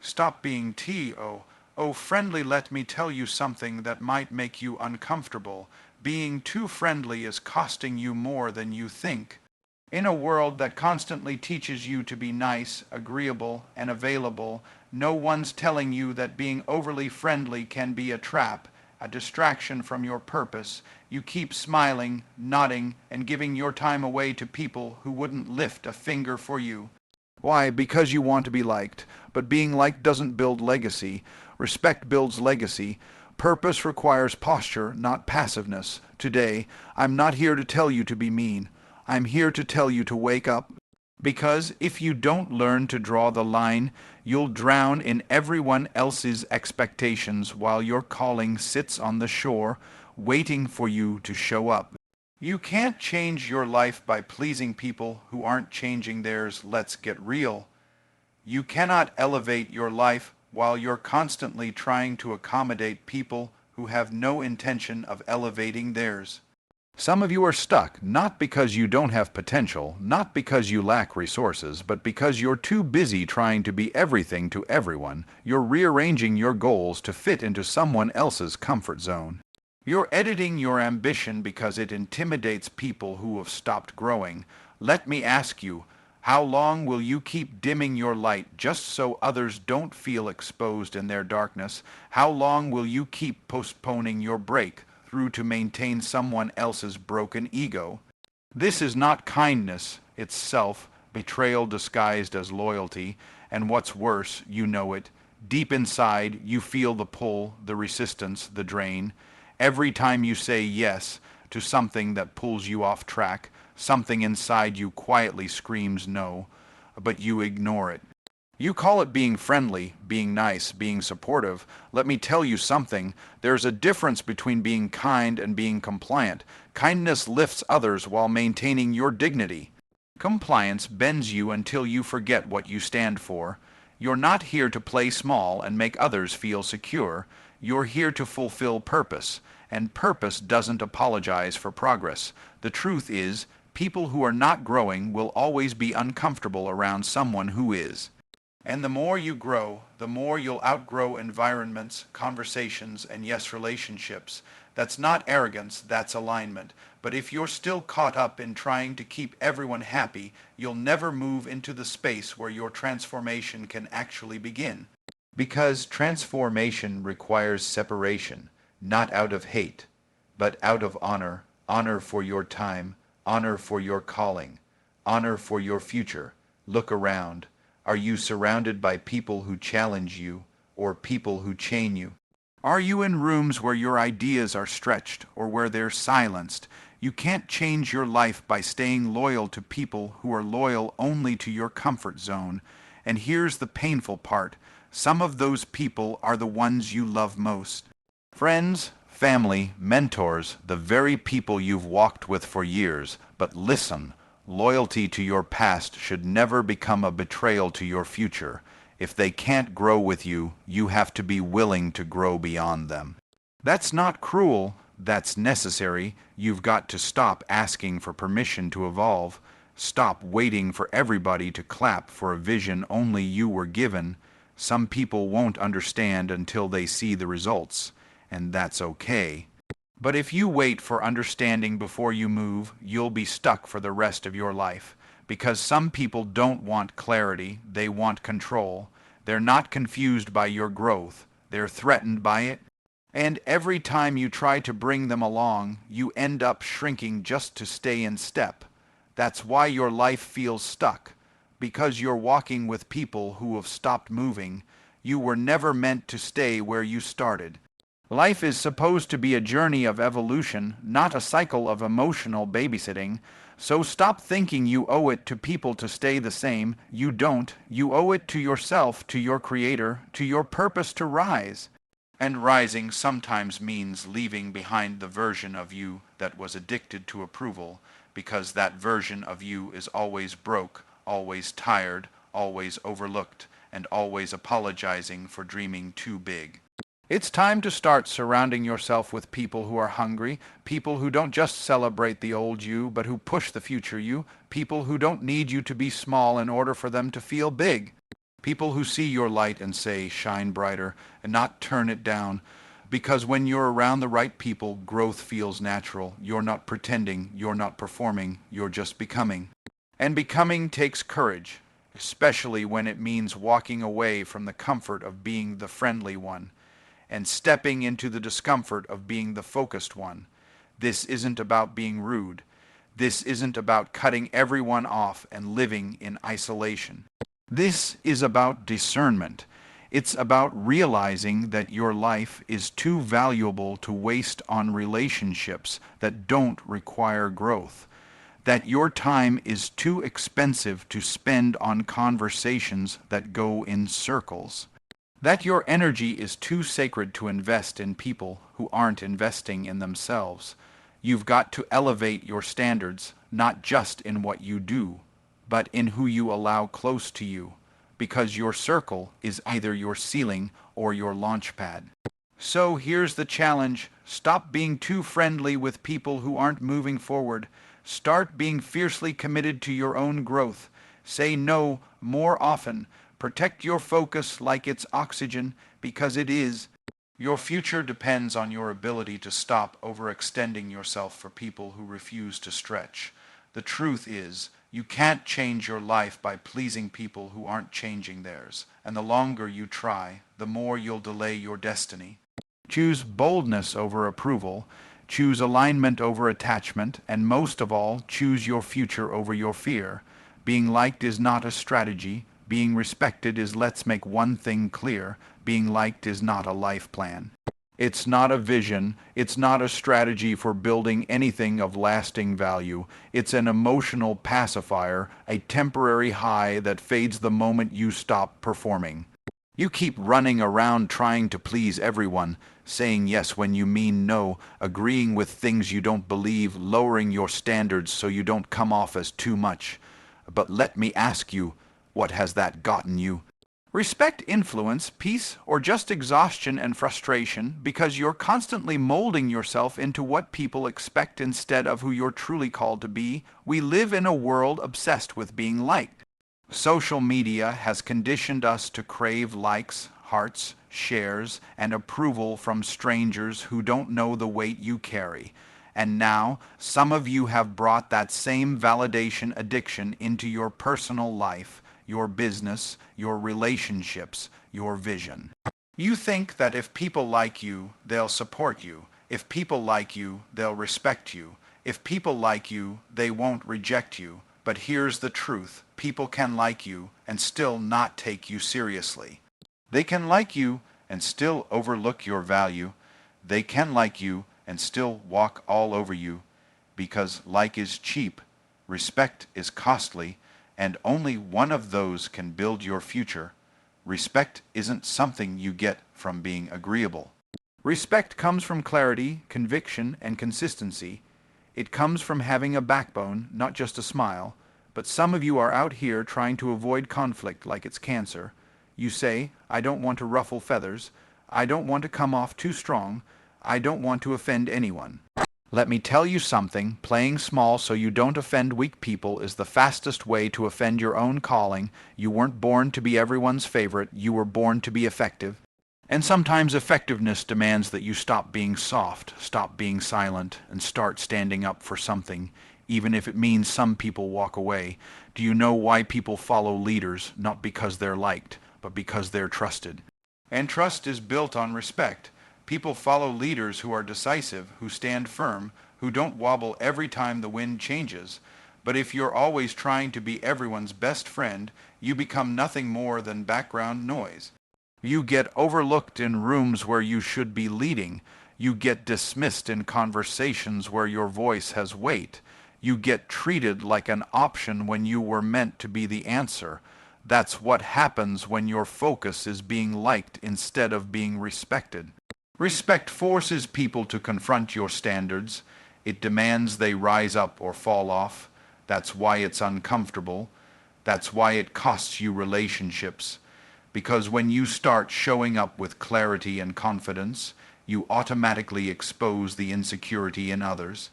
Stop being Oh, friendly, let me tell you something that might make you uncomfortable. Being too friendly is costing you more than you think. In a world that constantly teaches you to be nice, agreeable, and available, no one's telling you that being overly friendly can be a trap, a distraction from your purpose. You keep smiling, nodding, and giving your time away to people who wouldn't lift a finger for you. Why? Because you want to be liked. But being liked doesn't build legacy. Respect builds legacy. Purpose requires posture, not passiveness. Today, I'm not here to tell you to be mean. I'm here to tell you to wake up. Because if you don't learn to draw the line, you'll drown in everyone else's expectations while your calling sits on the shore, waiting for you to show up. You can't change your life by pleasing people who aren't changing theirs. Let's get real. You cannot elevate your life while you're constantly trying to accommodate people who have no intention of elevating theirs. Some of you are stuck, not because you don't have potential, not because you lack resources, but because you're too busy trying to be everything to everyone. You're rearranging your goals to fit into someone else's comfort zone. You're editing your ambition because it intimidates people who have stopped growing. Let me ask you, how long will you keep dimming your light just so others don't feel exposed in their darkness? How long will you keep postponing your breakthrough to maintain someone else's broken ego? This is not kindness, it's self-betrayal disguised as loyalty, and what's worse, you know it. Deep inside, you feel the pull, the resistance, the drain. Every time you say yes to something that pulls you off track, something inside you quietly screams no, but you ignore it. You call it being friendly, being nice, being supportive. Let me tell you something. There's a difference between being kind and being compliant. Kindness lifts others while maintaining your dignity. Compliance bends you until you forget what you stand for. You're not here to play small and make others feel secure. You're here to fulfill purpose, and purpose doesn't apologize for progress. The truth is, people who are not growing will always be uncomfortable around someone who is. And the more you grow, the more you'll outgrow environments, conversations, and yes, relationships. That's not arrogance, that's alignment. But if you're still caught up in trying to keep everyone happy, you'll never move into the space where your transformation can actually begin. Because transformation requires separation, not out of hate, but out of honor, honor for your time, honor for your calling, honor for your future. Look around. Are you surrounded by people who challenge you or people who chain you? Are you in rooms where your ideas are stretched or where they're silenced? You can't change your life by staying loyal to people who are loyal only to your comfort zone. And here's the painful part. Some of those people are the ones you love most. Friends, family, mentors, the very people you've walked with for years. But listen, loyalty to your past should never become a betrayal to your future. If they can't grow with you, you have to be willing to grow beyond them. That's not cruel, that's necessary. You've got to stop asking for permission to evolve. Stop waiting for everybody to clap for a vision only you were given. Some people won't understand until they see the results, and that's okay. But if you wait for understanding before you move, you'll be stuck for the rest of your life. Because some people don't want clarity, they want control. They're not confused by your growth, they're threatened by it. And every time you try to bring them along, you end up shrinking just to stay in step. That's why your life feels stuck. Because you're walking with people who have stopped moving. You were never meant to stay where you started. Life is supposed to be a journey of evolution, not a cycle of emotional babysitting. So stop thinking you owe it to people to stay the same. You don't. You owe it to yourself, to your creator, to your purpose to rise. And rising sometimes means leaving behind the version of you that was addicted to approval, because that version of you is always broke, always tired, always overlooked, and always apologizing for dreaming too big. It's time to start surrounding yourself with people who are hungry, people who don't just celebrate the old you, but who push the future you, people who don't need you to be small in order for them to feel big. People who see your light and say, shine brighter, and not turn it down. Because when you're around the right people, growth feels natural. You're not pretending, you're not performing, you're just becoming. And becoming takes courage, especially when it means walking away from the comfort of being the friendly one and stepping into the discomfort of being the focused one. This isn't about being rude. This isn't about cutting everyone off and living in isolation. This is about discernment. It's about realizing that your life is too valuable to waste on relationships that don't require growth, that your time is too expensive to spend on conversations that go in circles, that your energy is too sacred to invest in people who aren't investing in themselves. You've got to elevate your standards, not just in what you do, but in who you allow close to you, because your circle is either your ceiling or your launch pad. So here's the challenge. Stop being too friendly with people who aren't moving forward. Start being fiercely committed to your own growth. Say no more often. Protect your focus like it's oxygen, because it is. Your future depends on your ability to stop overextending yourself for people who refuse to stretch. The truth is, you can't change your life by pleasing people who aren't changing theirs, and the longer you try, the more you'll delay your destiny. Choose boldness over approval, choose alignment over attachment, and most of all, choose your future over your fear. Being liked is not a strategy. Being respected is, let's make one thing clear, being liked is not a life plan. It's not a vision. It's not a strategy for building anything of lasting value. It's an emotional pacifier, a temporary high that fades the moment you stop performing. You keep running around trying to please everyone, saying yes when you mean no, agreeing with things you don't believe, lowering your standards so you don't come off as too much. But let me ask you, what has that gotten you? Respect influence, peace, or just exhaustion and frustration because you're constantly molding yourself into what people expect instead of who you're truly called to be. We live in a world obsessed with being liked. Social media has conditioned us to crave likes, hearts, shares, and approval from strangers who don't know the weight you carry. And now, some of you have brought that same validation addiction into your personal life, your business, your relationships, your vision. You think that if people like you, they'll support you. If people like you, they'll respect you. If people like you, they won't reject you. But here's the truth. People can like you and still not take you seriously. They can like you and still overlook your value. They can like you and still walk all over you, because like is cheap, respect is costly, and only one of those can build your future. Respect isn't something you get from being agreeable. Respect comes from clarity, conviction, and consistency. It comes from having a backbone, not just a smile. But some of you are out here trying to avoid conflict like it's cancer. You say, I don't want to ruffle feathers. I don't want to come off too strong. I don't want to offend anyone. Let me tell you something, playing small so you don't offend weak people is the fastest way to offend your own calling. You weren't born to be everyone's favorite, you were born to be effective. And sometimes effectiveness demands that you stop being soft, stop being silent, and start standing up for something, even if it means some people walk away. Do you know why people follow leaders? Not because they're liked, but because they're trusted. And trust is built on respect. People follow leaders who are decisive, who stand firm, who don't wobble every time the wind changes. But if you're always trying to be everyone's best friend, you become nothing more than background noise. You get overlooked in rooms where you should be leading. You get dismissed in conversations where your voice has weight. You get treated like an option when you were meant to be the answer. That's what happens when your focus is being liked instead of being respected. Respect forces people to confront your standards. It demands they rise up or fall off. That's why it's uncomfortable. That's why it costs you relationships. Because when you start showing up with clarity and confidence, you automatically expose the insecurity in others.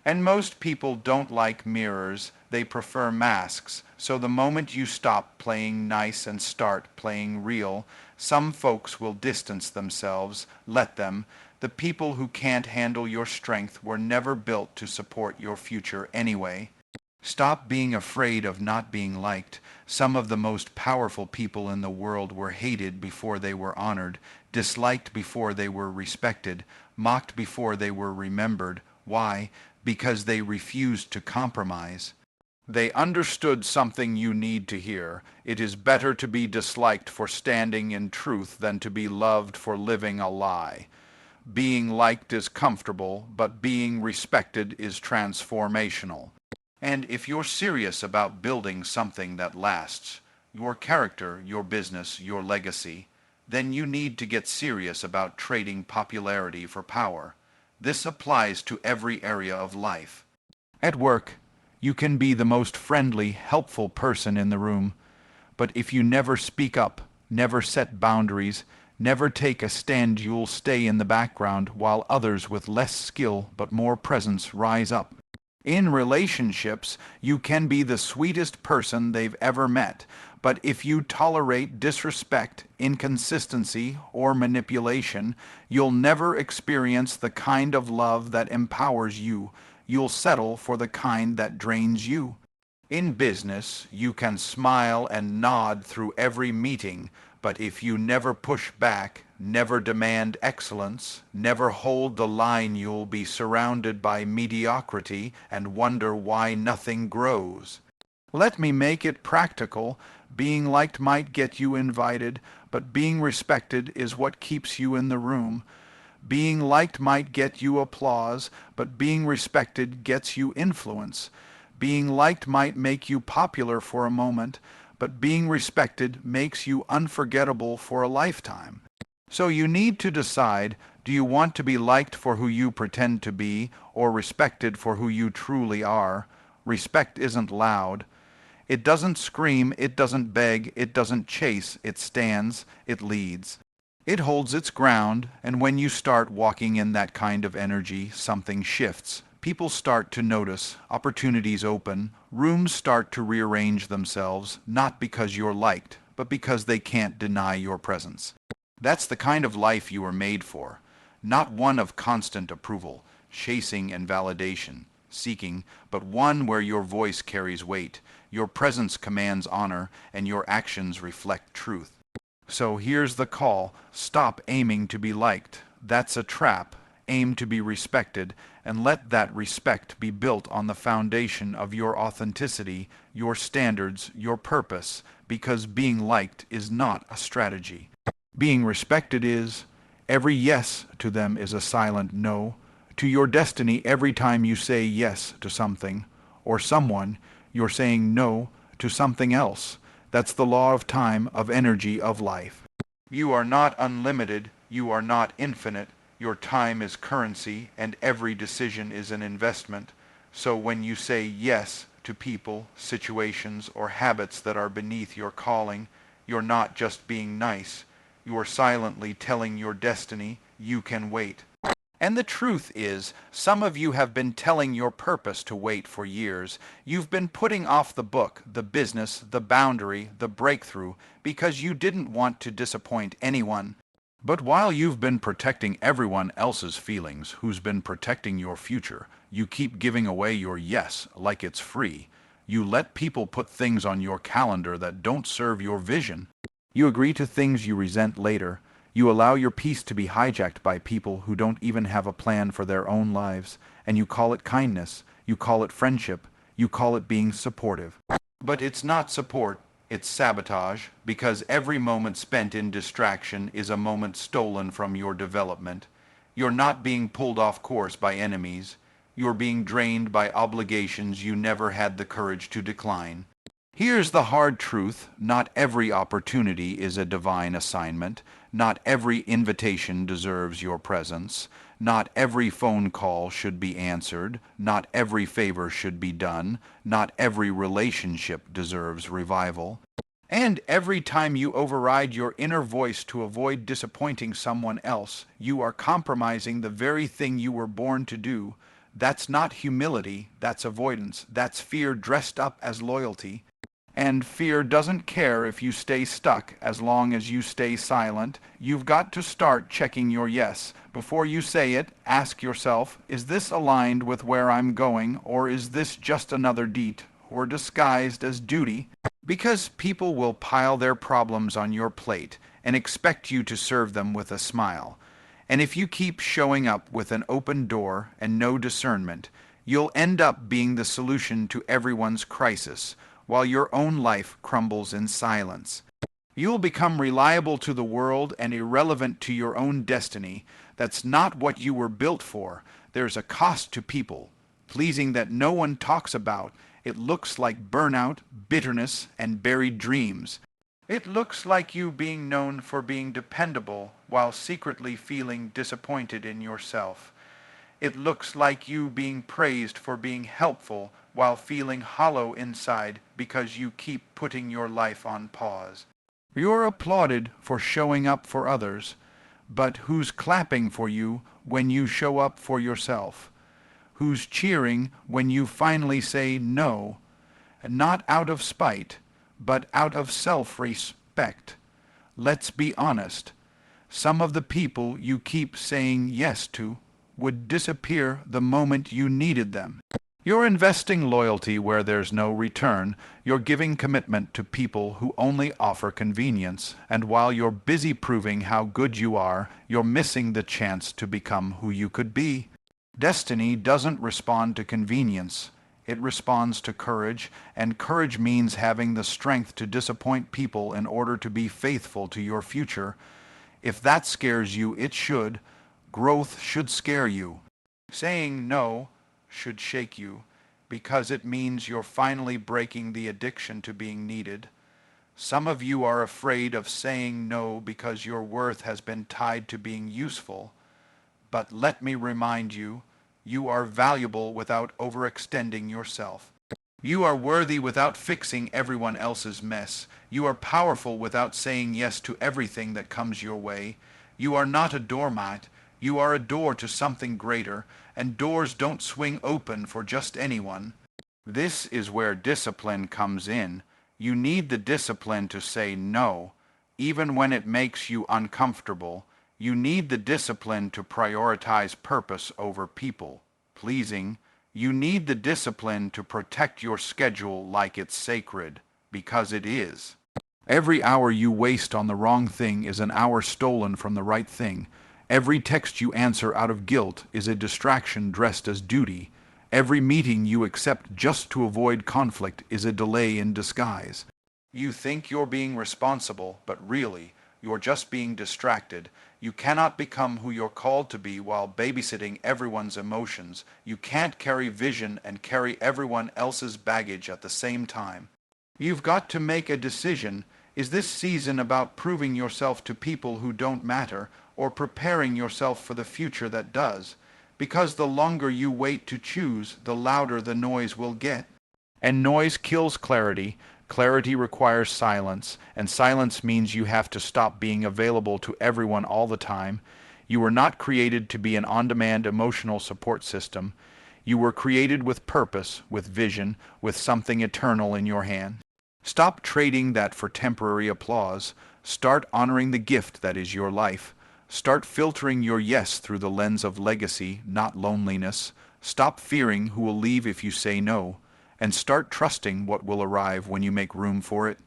And most people don't like mirrors. They prefer masks. So the moment you stop playing nice and start playing real, some folks will distance themselves. Let them. The people who can't handle your strength were never built to support your future anyway. Stop being afraid of not being liked. Some of the most powerful people in the world were hated before they were honored, disliked before they were respected, mocked before they were remembered. Why? Because they refused to compromise. They understood something you need to hear. It is better to be disliked for standing in truth than to be loved for living a lie. Being liked is comfortable, but being respected is transformational. And if you're serious about building something that lasts, your character, your business, your legacy, then you need to get serious about trading popularity for power. This applies to every area of life. At work, you can be the most friendly, helpful person in the room, but if you never speak up, never set boundaries, never take a stand, you'll stay in the background while others with less skill but more presence rise up. In relationships, you can be the sweetest person they've ever met, but if you tolerate disrespect, inconsistency, or manipulation, you'll never experience the kind of love that empowers you. You'll settle for the kind that drains you. In business, you can smile and nod through every meeting, but if you never push back, never demand excellence, never hold the line, you'll be surrounded by mediocrity and wonder why nothing grows. Let me make it practical. Being liked might get you invited, but being respected is what keeps you in the room. Being liked might get you applause, but being respected gets you influence. Being liked might make you popular for a moment, but being respected makes you unforgettable for a lifetime. So you need to decide, do you want to be liked for who you pretend to be, or respected for who you truly are? Respect isn't loud. It doesn't scream, it doesn't beg, it doesn't chase, it stands, it leads. It holds its ground, and when you start walking in that kind of energy, something shifts. People start to notice, opportunities open, rooms start to rearrange themselves, not because you're liked, but because they can't deny your presence. That's the kind of life you were made for, not one of constant approval, chasing and validation, seeking, but one where your voice carries weight, your presence commands honor, and your actions reflect truth. So here's the call: stop aiming to be liked. That's a trap. Aim to be respected, and let that respect be built on the foundation of your authenticity, your standards, your purpose, because being liked is not a strategy. Being respected is. Every yes to them is a silent no. To your destiny, every time you say yes to something or someone, you're saying no to something else. That's the law of time, of energy, of life. You are not unlimited. You are not infinite. Your time is currency, and every decision is an investment. So when you say yes to people, situations, or habits that are beneath your calling, you're not just being nice. You are silently telling your destiny, you can wait. And the truth is, some of you have been telling your purpose to wait for years. You've been putting off the book, the business, the boundary, the breakthrough, because you didn't want to disappoint anyone. But while you've been protecting everyone else's feelings, who's been protecting your future, you keep giving away your yes like it's free. You let people put things on your calendar that don't serve your vision. You agree to things you resent later. You allow your peace to be hijacked by people who don't even have a plan for their own lives, and you call it kindness, you call it friendship, you call it being supportive. But it's not support. It's sabotage, because every moment spent in distraction is a moment stolen from your development. You're not being pulled off course by enemies. You're being drained by obligations you never had the courage to decline. Here's the hard truth: not every opportunity is a divine assignment. Not every invitation deserves your presence. Not every phone call should be answered. Not every favor should be done. Not every relationship deserves revival. And every time you override your inner voice to avoid disappointing someone else, you are compromising the very thing you were born to do. That's not humility, that's avoidance. That's fear dressed up as loyalty. And fear doesn't care if you stay stuck as long as you stay silent. You've got to start checking your yes. Before you say it, ask yourself, is this aligned with where I'm going, or is this just another deed, or disguised as duty? Because people will pile their problems on your plate and expect you to serve them with a smile. And if you keep showing up with an open door and no discernment, you'll end up being the solution to everyone's crisis, while your own life crumbles in silence. You'll become reliable to the world and irrelevant to your own destiny. That's not what you were built for. There's a cost to people, pleasing that no one talks about. It looks like burnout, bitterness, and buried dreams. It looks like you being known for being dependable while secretly feeling disappointed in yourself. It looks like you being praised for being helpful while feeling hollow inside because you keep putting your life on pause. You're applauded for showing up for others, but who's clapping for you when you show up for yourself? Who's cheering when you finally say no, not out of spite, but out of self-respect? Let's be honest. Some of the people you keep saying yes to would disappear the moment you needed them. You're investing loyalty where there's no return. You're giving commitment to people who only offer convenience. And while you're busy proving how good you are, you're missing the chance to become who you could be. Destiny doesn't respond to convenience. It responds to courage, and courage means having the strength to disappoint people in order to be faithful to your future. If that scares you, it should. Growth should scare you. Saying no should shake you, because it means you're finally breaking the addiction to being needed. Some of you are afraid of saying no because your worth has been tied to being useful. But let me remind you, you are valuable without overextending yourself. You are worthy without fixing everyone else's mess. You are powerful without saying yes to everything that comes your way. You are not a doormat. You are a door to something greater, and doors don't swing open for just anyone. This is where discipline comes in. You need the discipline to say no, even when it makes you uncomfortable. You need the discipline to prioritize purpose over people pleasing. You need the discipline to protect your schedule like it's sacred, because it is. Every hour you waste on the wrong thing is an hour stolen from the right thing. Every text you answer out of guilt is a distraction dressed as duty. Every meeting you accept just to avoid conflict is a delay in disguise. You think you're being responsible, but really, you're just being distracted. You cannot become who you're called to be while babysitting everyone's emotions. You can't carry vision and carry everyone else's baggage at the same time. You've got to make a decision. Is this season about proving yourself to people who don't matter, or preparing yourself for the future that does? Because the longer you wait to choose, the louder the noise will get. And noise kills clarity. Clarity requires silence, and silence means you have to stop being available to everyone all the time. You were not created to be an on-demand emotional support system. You were created with purpose, with vision, with something eternal in your hand. Stop trading that for temporary applause. Start honoring the gift that is your life. Start filtering your yes through the lens of legacy, not loneliness. Stop fearing who will leave if you say no, and start trusting what will arrive when you make room for it.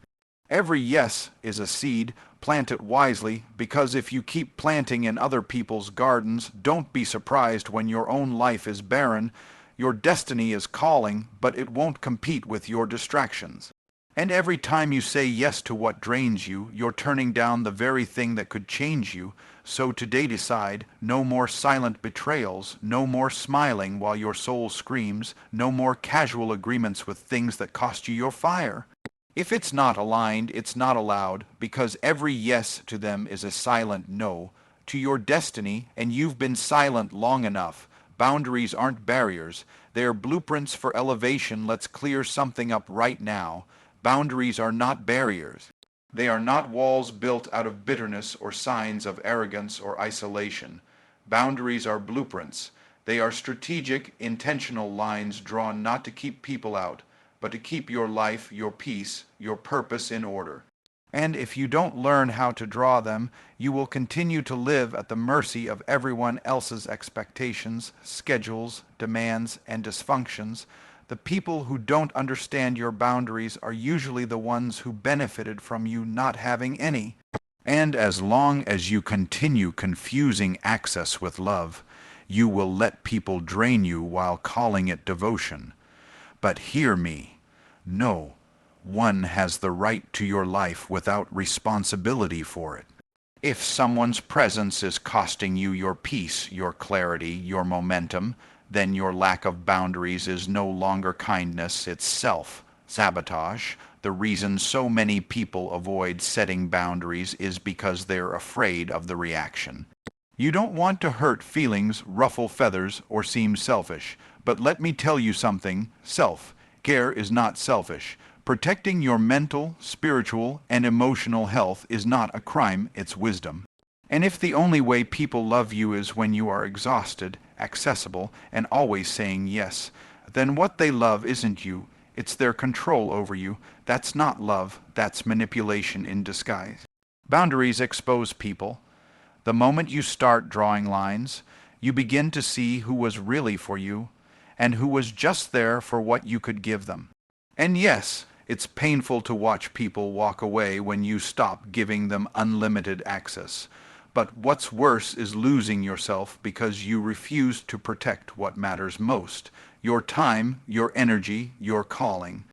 Every yes is a seed. Plant it wisely, because if you keep planting in other people's gardens, don't be surprised when your own life is barren. Your destiny is calling, but it won't compete with your distractions. And every time you say yes to what drains you, you're turning down the very thing that could change you. So today decide, no more silent betrayals, no more smiling while your soul screams, no more casual agreements with things that cost you your fire. If it's not aligned, it's not allowed, because every yes to them is a silent no to your destiny, and you've been silent long enough. Boundaries aren't barriers. They're blueprints for elevation. Let's clear something up right now. Boundaries are not barriers. They are not walls built out of bitterness or signs of arrogance or isolation. Boundaries are blueprints. They are strategic, intentional lines drawn not to keep people out, but to keep your life, your peace, your purpose in order. And if you don't learn how to draw them, you will continue to live at the mercy of everyone else's expectations, schedules, demands, and dysfunctions. The people who don't understand your boundaries are usually the ones who benefited from you not having any. And as long as you continue confusing access with love, you will let people drain you while calling it devotion. But hear me. No one has the right to your life without responsibility for it. If someone's presence is costing you your peace, your clarity, your momentum, then your lack of boundaries is no longer kindness, it's self-sabotage. The reason so many people avoid setting boundaries is because they're afraid of the reaction. You don't want to hurt feelings, ruffle feathers, or seem selfish, but let me tell you something, self-care is not selfish. Protecting your mental, spiritual, and emotional health is not a crime, it's wisdom. And if the only way people love you is when you are exhausted, accessible, and always saying yes, then what they love isn't you, it's their control over you. That's not love, that's manipulation in disguise. Boundaries expose people. The moment you start drawing lines, you begin to see who was really for you, and who was just there for what you could give them. And yes, it's painful to watch people walk away when you stop giving them unlimited access. But what's worse is losing yourself because you refuse to protect what matters most: your time, your energy, your calling.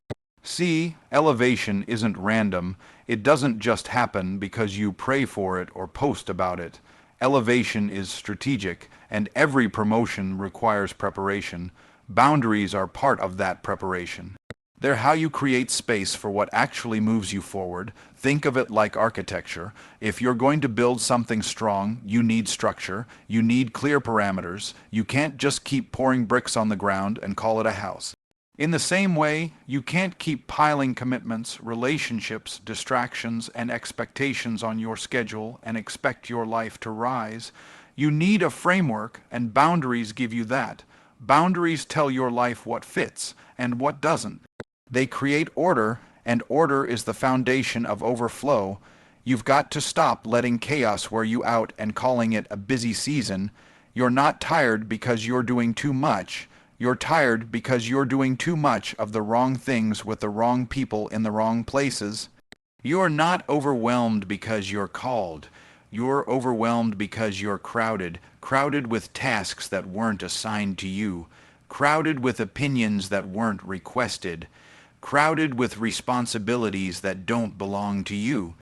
See, elevation isn't random. It doesn't just happen because you pray for it or post about it. Elevation is strategic, and every promotion requires preparation. Boundaries are part of that preparation. They're how you create space for what actually moves you forward. Think of it like architecture. If you're going to build something strong, you need structure. You need clear parameters. You can't just keep pouring bricks on the ground and call it a house. In the same way, you can't keep piling commitments, relationships, distractions, and expectations on your schedule and expect your life to rise. You need a framework, and boundaries give you that. Boundaries tell your life what fits and what doesn't. They create order, and order is the foundation of overflow. You've got to stop letting chaos wear you out and calling it a busy season. You're not tired because you're doing too much. You're tired because you're doing too much of the wrong things with the wrong people in the wrong places. You're not overwhelmed because you're called. You're overwhelmed because you're crowded with tasks that weren't assigned to you, crowded with opinions that weren't requested, crowded with responsibilities that don't belong to you.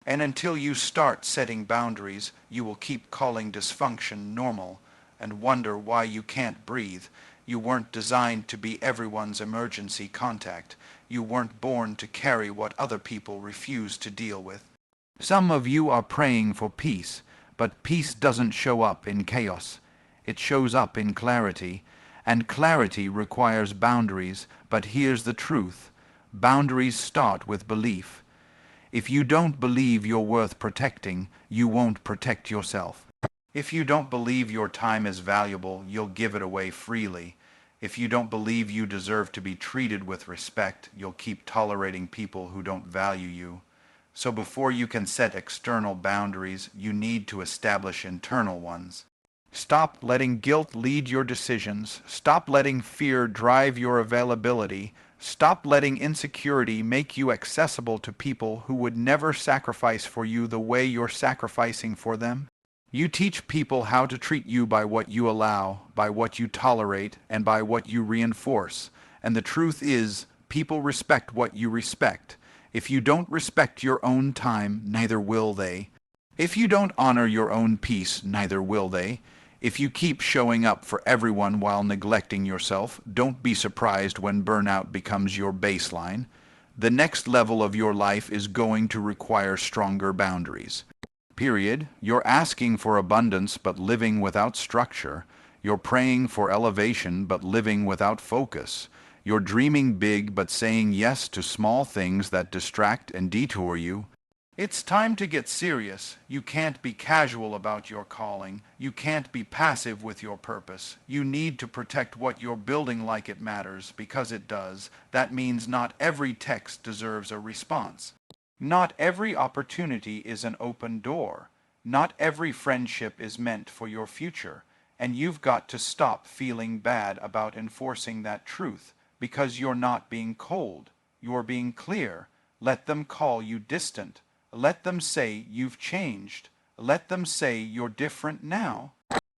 And until you start setting boundaries, you will keep calling dysfunction normal and wonder why you can't breathe. You weren't designed to be everyone's emergency contact. You weren't born to carry what other people refuse to deal with. Some of you are praying for peace, but peace doesn't show up in chaos. It shows up in clarity, and clarity requires boundaries. But here's the truth. Boundaries start with belief. If you don't believe you're worth protecting, you won't protect yourself. If you don't believe your time is valuable, you'll give it away freely. If you don't believe you deserve to be treated with respect, you'll keep tolerating people who don't value you. So before you can set external boundaries, you need to establish internal ones. Stop letting guilt lead your decisions. Stop letting fear drive your availability. Stop letting insecurity make you accessible to people who would never sacrifice for you the way you're sacrificing for them. You teach people how to treat you by what you allow, by what you tolerate, and by what you reinforce. And the truth is, people respect what you respect. If you don't respect your own time, neither will they. If you don't honor your own peace, neither will they. If you keep showing up for everyone while neglecting yourself, don't be surprised when burnout becomes your baseline. The next level of your life is going to require stronger boundaries. Period. You're asking for abundance but living without structure. You're praying for elevation but living without focus. You're dreaming big but saying yes to small things that distract and detour you. It's time to get serious. You can't be casual about your calling. You can't be passive with your purpose. You need to protect what you're building like it matters, because it does. That means not every text deserves a response. Not every opportunity is an open door. Not every friendship is meant for your future. And you've got to stop feeling bad about enforcing that truth, because you're not being cold. You're being clear. Let them call you distant. Let them say you've changed. Let them say you're different now.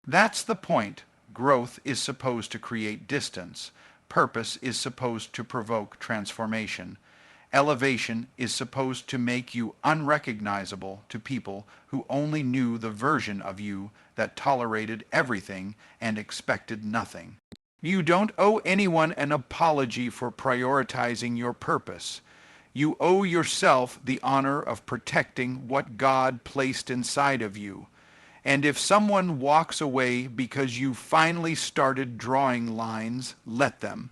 That's the point. Growth is supposed to create distance. Purpose is supposed to provoke transformation. Elevation is supposed to make you unrecognizable to people who only knew the version of you that tolerated everything and expected nothing. You don't owe anyone an apology for prioritizing your purpose. You owe yourself the honor of protecting what God placed inside of you. And if someone walks away because you finally started drawing lines, let them.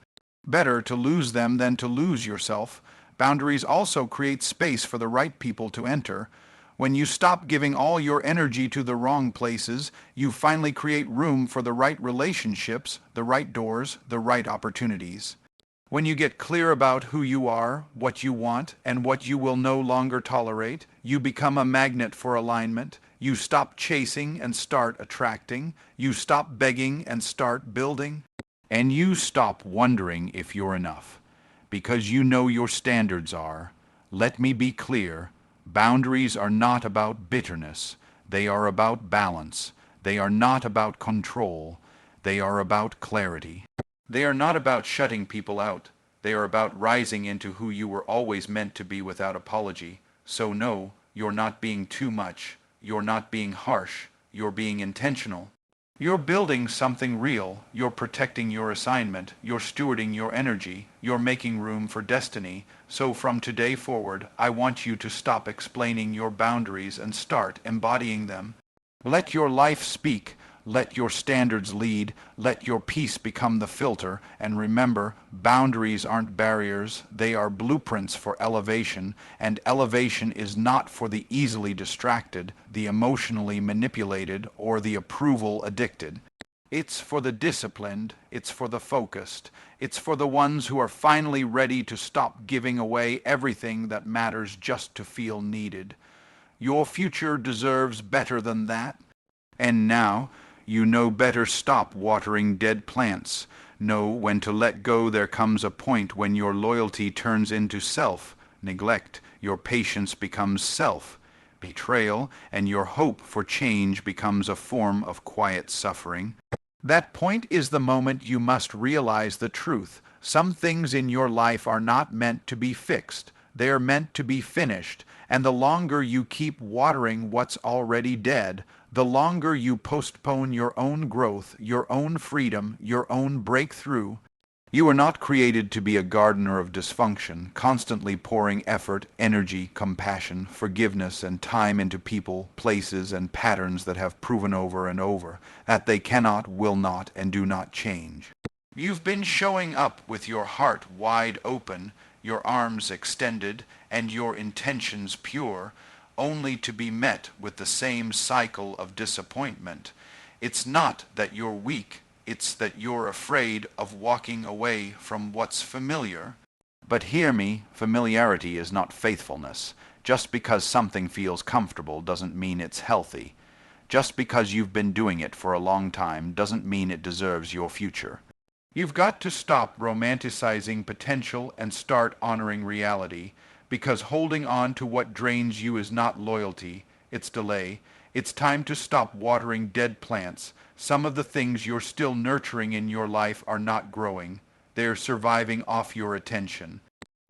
Better to lose them than to lose yourself. Boundaries also create space for the right people to enter. When you stop giving all your energy to the wrong places, you finally create room for the right relationships, the right doors, the right opportunities. When you get clear about who you are, what you want, and what you will no longer tolerate, you become a magnet for alignment. You stop chasing and start attracting. You stop begging and start building. And you stop wondering if you're enough, because you know your standards are. Let me be clear. Boundaries are not about bitterness. They are about balance. They are not about control. They are about clarity. They are not about shutting people out. They are about rising into who you were always meant to be without apology. So no, you're not being too much. You're not being harsh. You're being intentional. You're building something real. You're protecting your assignment. You're stewarding your energy. You're making room for destiny. So from today forward, I want you to stop explaining your boundaries and start embodying them. Let your life speak. Let your standards lead. Let your peace become the filter. And remember, boundaries aren't barriers. They are blueprints for elevation. And elevation is not for the easily distracted, the emotionally manipulated, or the approval addicted. It's for the disciplined. It's for the focused. It's for the ones who are finally ready to stop giving away everything that matters just to feel needed. Your future deserves better than that. And now, you know better stop watering dead plants. Know when to let go. There comes a point when your loyalty turns into self-neglect. Your patience becomes self-betrayal, and your hope for change becomes a form of quiet suffering. That point is the moment you must realize the truth. Some things in your life are not meant to be fixed. They are meant to be finished. And the longer you keep watering what's already dead, the longer you postpone your own growth, your own freedom, your own breakthrough. You are not created to be a gardener of dysfunction, constantly pouring effort, energy, compassion, forgiveness, and time into people, places, and patterns that have proven over and over that they cannot, will not, and do not change. You've been showing up with your heart wide open, your arms extended, and your intentions pure, only to be met with the same cycle of disappointment. It's not that you're weak, it's that you're afraid of walking away from what's familiar. But hear me, familiarity is not faithfulness. Just because something feels comfortable doesn't mean it's healthy. Just because you've been doing it for a long time doesn't mean it deserves your future. You've got to stop romanticizing potential and start honoring reality, because holding on to what drains you is not loyalty, it's delay. It's time to stop watering dead plants. Some of the things you're still nurturing in your life are not growing. They're surviving off your attention.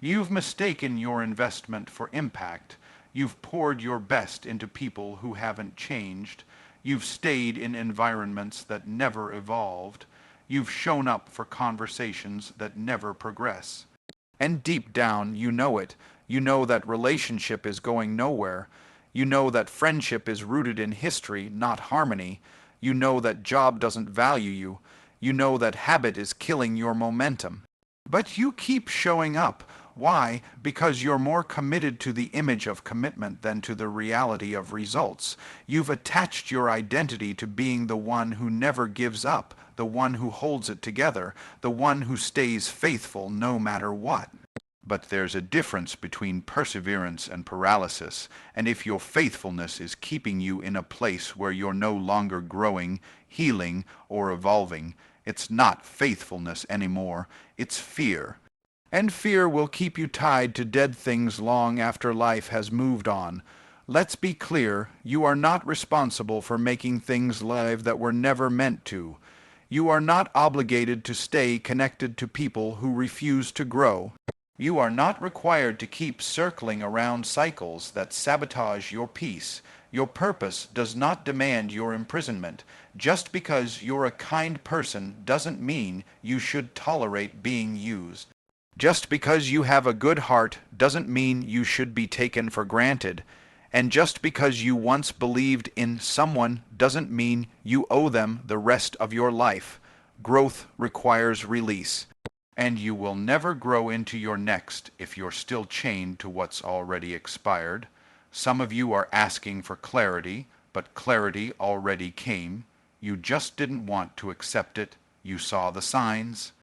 You've mistaken your investment for impact. You've poured your best into people who haven't changed. You've stayed in environments that never evolved. You've shown up for conversations that never progress. And deep down, you know it. You know that relationship is going nowhere. You know that friendship is rooted in history, not harmony. You know that job doesn't value you. You know that habit is killing your momentum. But you keep showing up. Why? Because you're more committed to the image of commitment than to the reality of results. You've attached your identity to being the one who never gives up, the one who holds it together, the one who stays faithful no matter what. But there's a difference between perseverance and paralysis, and if your faithfulness is keeping you in a place where you're no longer growing, healing, or evolving, it's not faithfulness anymore, it's fear. And fear will keep you tied to dead things long after life has moved on. Let's be clear, you are not responsible for making things live that were never meant to. You are not obligated to stay connected to people who refuse to grow. You are not required to keep circling around cycles that sabotage your peace. Your purpose does not demand your imprisonment. Just because you're a kind person doesn't mean you should tolerate being used. Just because you have a good heart doesn't mean you should be taken for granted. And just because you once believed in someone doesn't mean you owe them the rest of your life. Growth requires release. And you will never grow into your next if you're still chained to what's already expired. Some of you are asking for clarity, but clarity already came. You just didn't want to accept it. You saw the signs.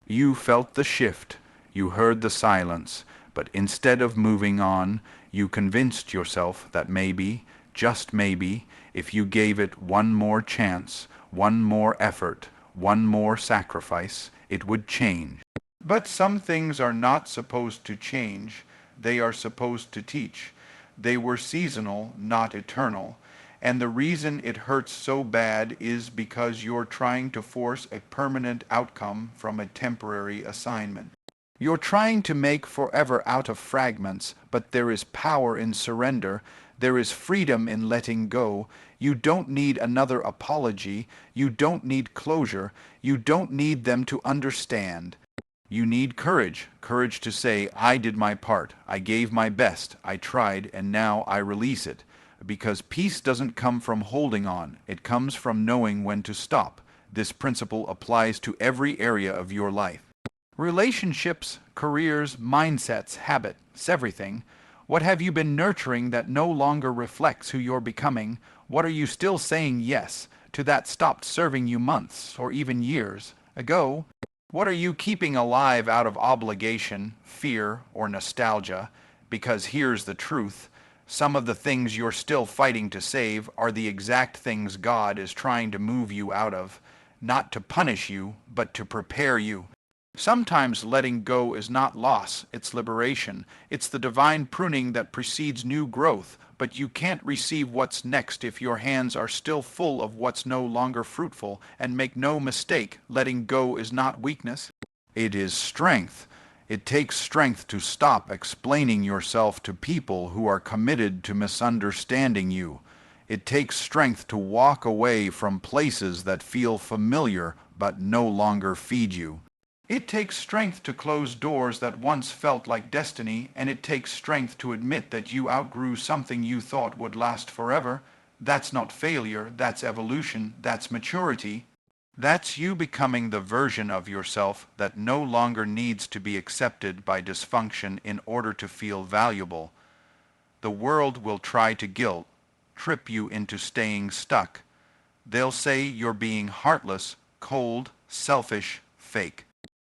You felt the shift. You heard the silence, but instead of moving on, you convinced yourself that maybe, just maybe, if you gave it one more chance, one more effort, one more sacrifice, it would change. But some things are not supposed to change. They are supposed to teach. They were seasonal, not eternal. And the reason it hurts so bad is because you're trying to force a permanent outcome from a temporary assignment. You're trying to make forever out of fragments, but there is power in surrender. There is freedom in letting go. You don't need another apology. You don't need closure. You don't need them to understand. You need courage. Courage to say, I did my part. I gave my best. I tried, and now I release it. Because peace doesn't come from holding on. It comes from knowing when to stop. This principle applies to every area of your life. Relationships, careers, mindsets, habits, everything. What have you been nurturing that no longer reflects who you're becoming? What are you still saying yes to that stopped serving you months or even years ago? What are you keeping alive out of obligation, fear, or nostalgia? Because here's the truth. Some of the things you're still fighting to save are the exact things God is trying to move you out of, not to punish you, but to prepare you. Sometimes letting go is not loss, it's liberation. It's the divine pruning that precedes new growth, but you can't receive what's next if your hands are still full of what's no longer fruitful, and make no mistake, letting go is not weakness. It is strength. It takes strength to stop explaining yourself to people who are committed to misunderstanding you. It takes strength to walk away from places that feel familiar but no longer feed you. It takes strength to close doors that once felt like destiny, and it takes strength to admit that you outgrew something you thought would last forever. That's not failure, that's evolution, that's maturity. That's you becoming the version of yourself that no longer needs to be accepted by dysfunction in order to feel valuable. The world will try to guilt, trip you into staying stuck. They'll say you're being heartless, cold, selfish, fake.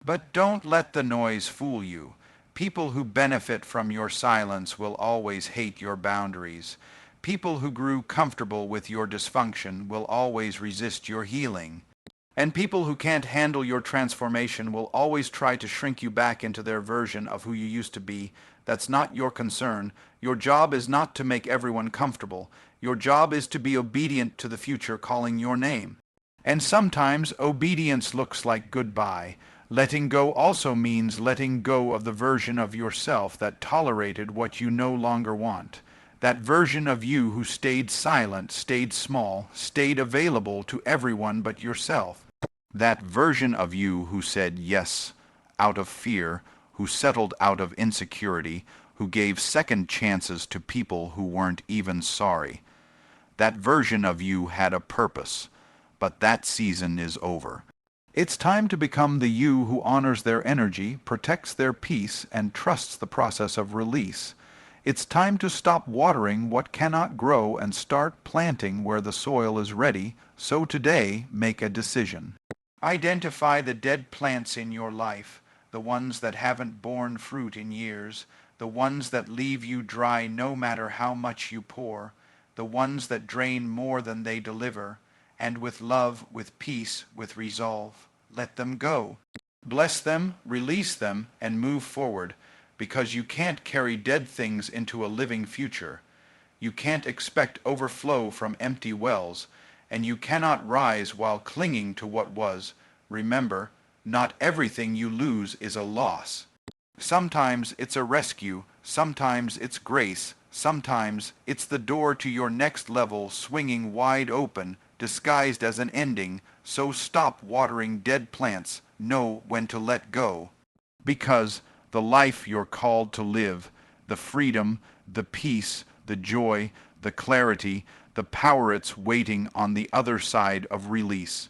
But don't let the noise fool you. People who benefit from your silence will always hate your boundaries. People who grew comfortable with your dysfunction will always resist your healing. And people who can't handle your transformation will always try to shrink you back into their version of who you used to be. That's not your concern. Your job is not to make everyone comfortable. Your job is to be obedient to the future calling your name. And sometimes obedience looks like goodbye. Letting go also means letting go of the version of yourself that tolerated what you no longer want. That version of you who stayed silent, stayed small, stayed available to everyone but yourself. That version of you who said yes out of fear, who settled out of insecurity, who gave second chances to people who weren't even sorry. That version of you had a purpose, but that season is over. It's time to become the you who honors their energy, protects their peace, and trusts the process of release. It's time to stop watering what cannot grow and start planting where the soil is ready. So today, make a decision. Identify the dead plants in your life, the ones that haven't borne fruit in years, the ones that leave you dry no matter how much you pour, the ones that drain more than they deliver, and with love, with peace, with resolve, let them go. Bless them, release them, and move forward, because you can't carry dead things into a living future. You can't expect overflow from empty wells, and you cannot rise while clinging to what was. Remember, not everything you lose is a loss. Sometimes it's a rescue, sometimes it's grace, sometimes it's the door to your next level swinging wide open, disguised as an ending. So stop watering dead plants, know when to let go. Because the life you're called to live, the freedom, the peace, the joy, the clarity, the power, it's waiting on the other side of release.